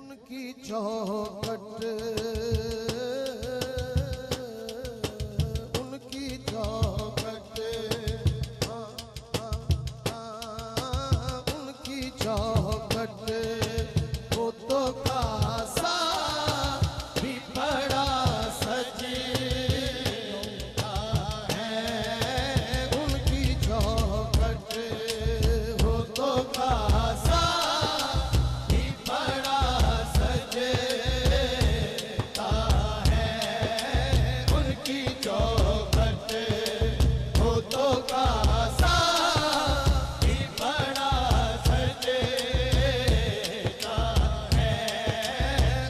उनकी चौखट, उनकी चौखट, उनकी चौखट, वो तो कासा भी बड़ा सजता है। उनकी चौखट, वो तो कासा भी बड़ा सजता है। उनकी चौखट, वो तो कासा भी बड़ा सजता है।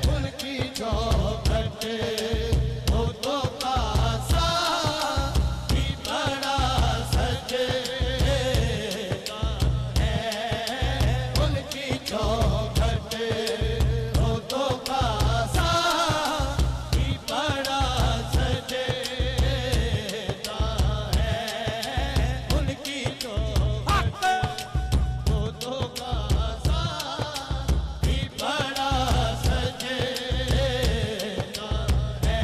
उनकी चौखट, वो तो कासा भी बड़ा सजता है। उनकी चौखट, वो तो कासा भी बड़ा सजता है। उनकी चौखट, वो तो कासा भी बड़ा सजता है।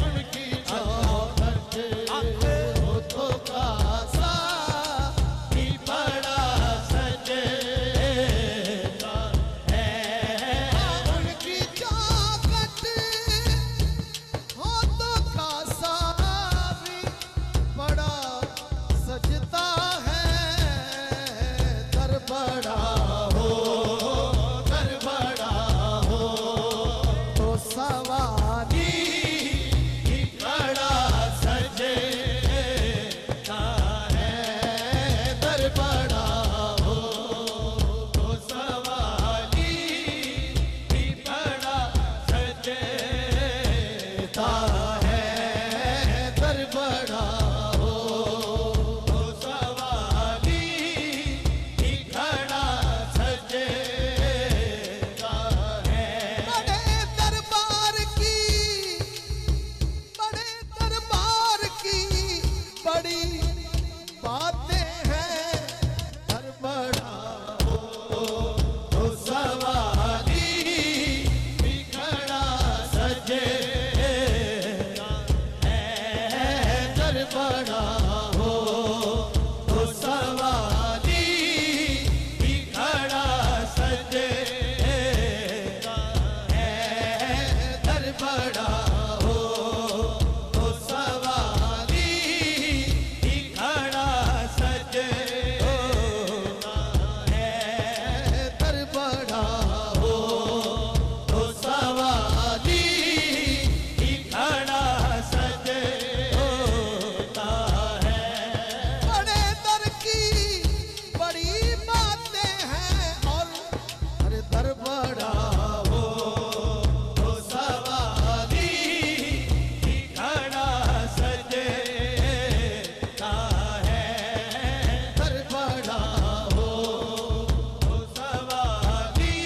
उनकी चौखट, वो तो कासा भी बड़ा सजता है। उनकी चौखट, वो तो कासा भी बड़ा सजता है। दर बड़ा हो, दर बड़ा हो, तो सवारी भी बड़ा सजता है। दर बड़ा हो, तो सवारी भी बड़ा सजता है। दर बड़ा हो, तो सवारी भी बड़ा सजता है। बड़े दरबार की, बड़े दरबार की बड़ी बातें हैं। दर बड़ा हो, तो सवारी भी बड़ा सजता है। दर बड़ा हो, तो सवारी भी बड़ा सजता है। दर बड़ा हो, तो सवारी भी बड़ा सजता है। दर बड़ा हो, तो सवारी भी बड़ा सजता है। बड़े दर की बड़ी बातें हैं। और अरे दर बड़ा हो, तो सवारी भी बड़ा सजता है। दर बड़ा हो, तो सवारी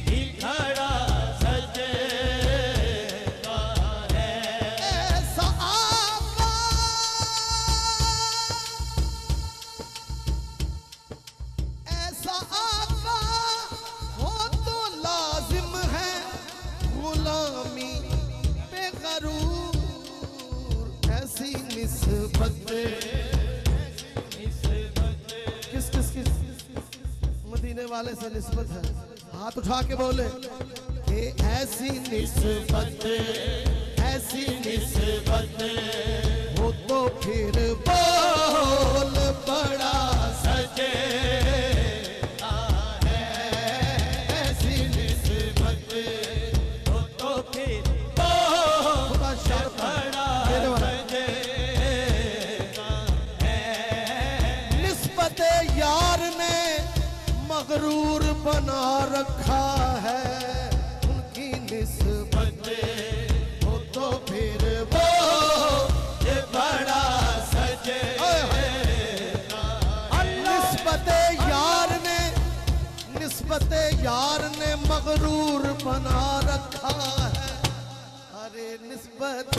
भी बड़ा सजता है। ऐसा आका, ऐसा आका हो तो लाजिम है गुलामी पे गरूर। ऐसी निस्बत, किस किस किस मदीने वाले से निस्बत है। हाथ उठा के बोले कि ऐसी निस्बत, ऐसी निस्बत हो तो फिर बोल बड़ा सजता है। ऐसी निस्बत हो तो फिर बोल बड़ा सजता है। निस्बत यार ने मगरूर बना रखा है। उनकी निस्बत हो तो फिर वो ये बड़ा सजता है। निस्बत यार ने मगरूर बना रखा है। अरे निस्बत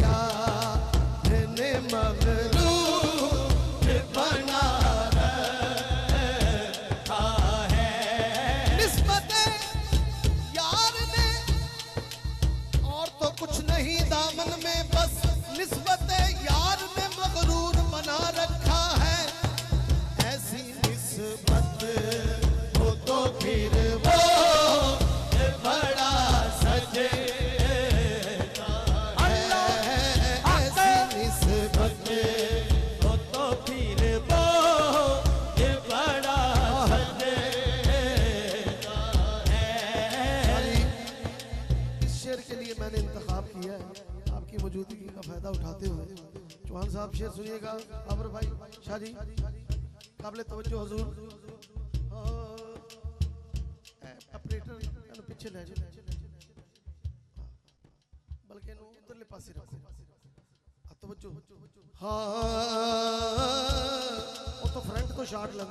यार ने मगरूर बना रखा है। निस्बत फिर वो ये बड़ा सजेगा है ऐसी निस्बत तो फिर वो ये बड़ा सजेगा है। इस शेर के लिए मैंने इंतखाब किया है आपकी मौजूदगी का फायदा उठाते हुए। चौहान साहब शेर सुनिएगा। बाबर भाई शाह जी काबिल तवज्जो हुजूर। ऑपरेटर पीछे ले जाओ बल्कि उधरले पासे रखो। तवज्जो हाँ वो तो फ्रंट तो शॉट लग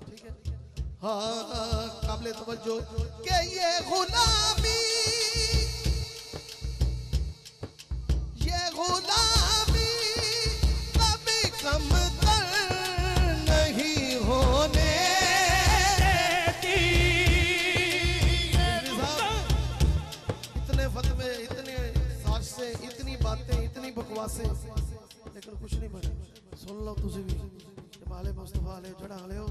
ठीक है। हाँ काबिल तवज्जो के ये गुलामी कभी कम तर नहीं होने देती। इतने फतवे इतने साजिशें इतनी बातें इतनी बकवासें लेकिन कुछ नहीं बने। सुन लो तुझे भी जमाले मुस्तफा ले जड़ा ले हो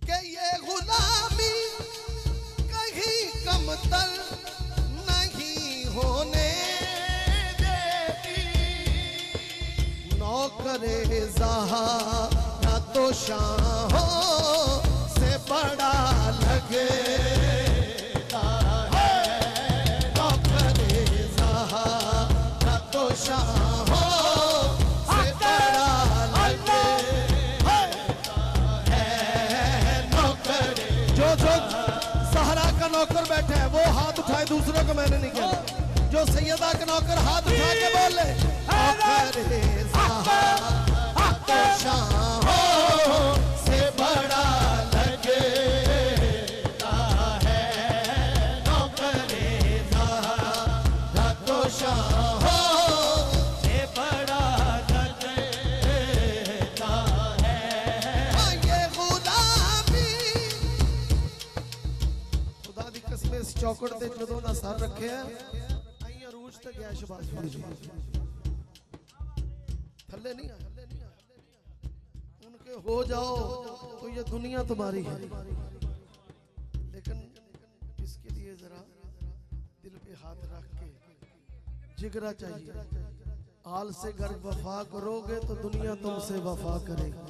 कि ये गुलामी कहीं कम तर होने देती। नौकरे ज़हा ना तो शाहों से बड़ा लगता है। नौकरे ज़हा ना तो शाहों से बड़ा लगता है। नौकरे जो सहरा का नौकर बैठा है वो हाथ उठाए दूसरों को मैंने नहीं किया। जो सैयदा का नौकर हाथ उठा के बोले से बड़ा लगता है। नौकरे तो से बड़ा लगता है। ये गुलामी खुदा दी कसम इस चौकड़ ते जदों दा सर रखे थल्ले नहीं उनके हो जाओ तो ये दुनिया तुम्हारी है। लेकिन इसके लिए जरा दिल पे हाथ रख के जिगरा चाहिए। आल से गर वफा करोगे तो दुनिया तुमसे वफा करेगी।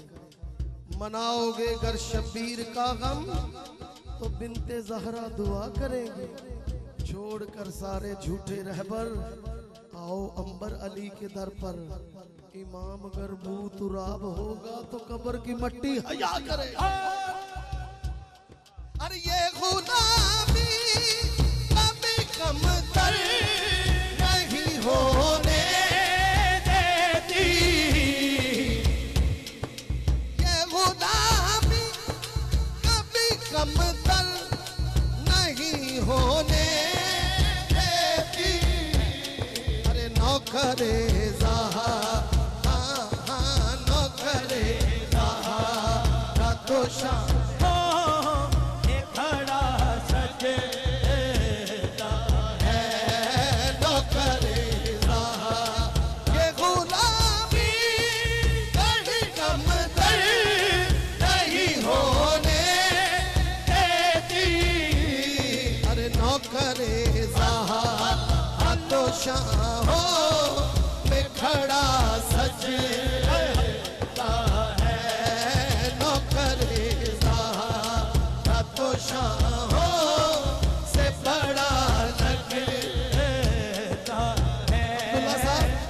मनाओगे गर शबीर का गम तो बिनते ज़हरा दुआ करेगी। छोड़कर सारे झूठे रहबर आओ अंबर अली के दर पर। इमाम अगर मुंह तुराब होगा तो कब्र की मट्टी हया करे। अरे ये गुलामी कभी कम तर नहीं होने देती। ये गुलामी कभी कम तर नहीं होने नौकरे ज़हा नौकरे ज़हा तो शाहों ये खड़ा सजेदा है। नौकरे ज़हा ये गुलामी कहीं कम तर नहीं होने देती। अरे नौकरे ज़हा तो शाहों में खड़ा सजता है। नौकरे ज़हा तो शाहों से बड़ा लगता है।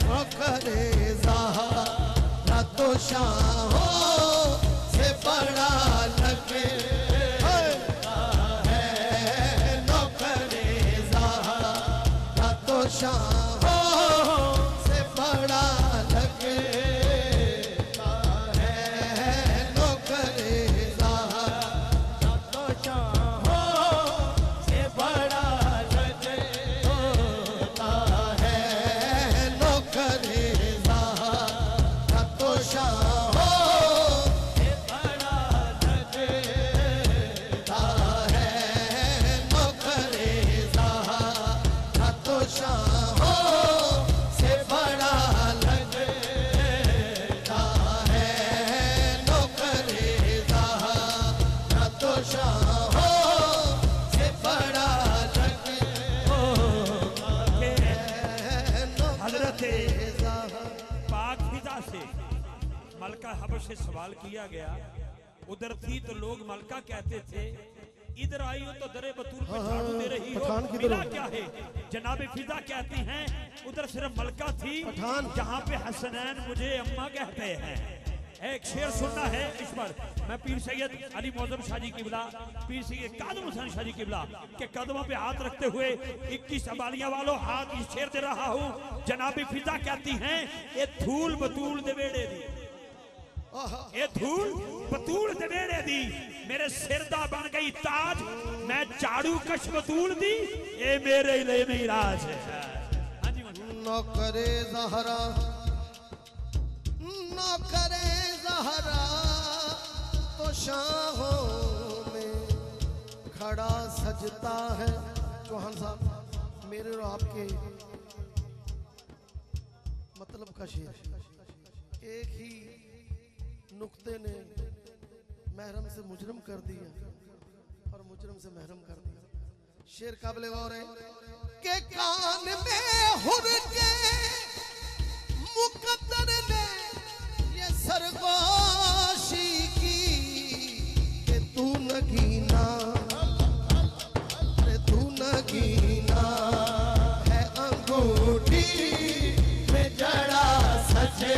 नौकरे ज़हा तो शाहों से बड़ा लगता है। नौकरे ज़हा तो शाहों से बड़ा लगता है। नौकरे ज़हा तो शाहों से बड़ा लगता है। नौकरे ज़हा तो शाहों से बड़ा लगता है। नौकरे ज़हा तो शाहों से सवाल किया गया, उधर थी तो लोग मलका कहते थे, इधर आई हो तो दरे बतूल पे झाड़ू दे रही हो, मिला क्या है? जनाबे फिजा कहती हैं उधर सिर्फ मलका थी जहां पे हसनैन मुझे अम्मा कहते हैं। एक शेर सुनना है इस पर। मैं पीर सैयद अली मौजम शाह जी किबला, पीर सैयद कादम हुसैन शाह जी किबला के कदमों पे हाथ रखते हुए 21 अबालियां वालों हाथ इस शेर दे रहा हूं। जनाबी फिजा कहती हैं ये धूल बतूल दे बेड़े दी, ये धूल बतूल दे बेड़े दी, मेरे सिरदा बन गई ताज, मैं झाड़ू कश बतूल दी, ये मेरे लिए नहीं राज है। नौकरे ज़हरा नौकरे ज़हरा तो शाहों में खड़ा सजता है। चौहान साहब मेरे और आपके मतलब का शेर, एक ही नुक्ते ने महरम से मुजरम कर दिया और मुजरम से महरम कर दिया। शेर काबिल गौर है के कान में हुर के मुकद्दर ने ये सरगोशी की कि तू नगीना, अरे तू नगीना है अंगूठी में जड़ा सजे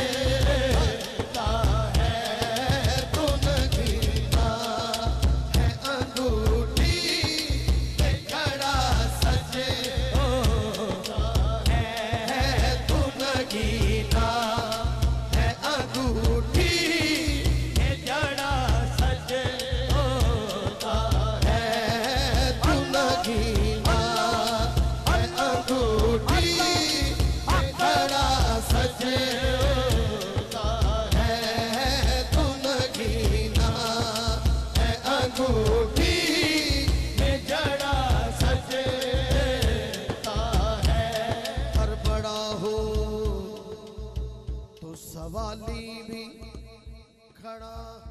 सवाली भी खड़ा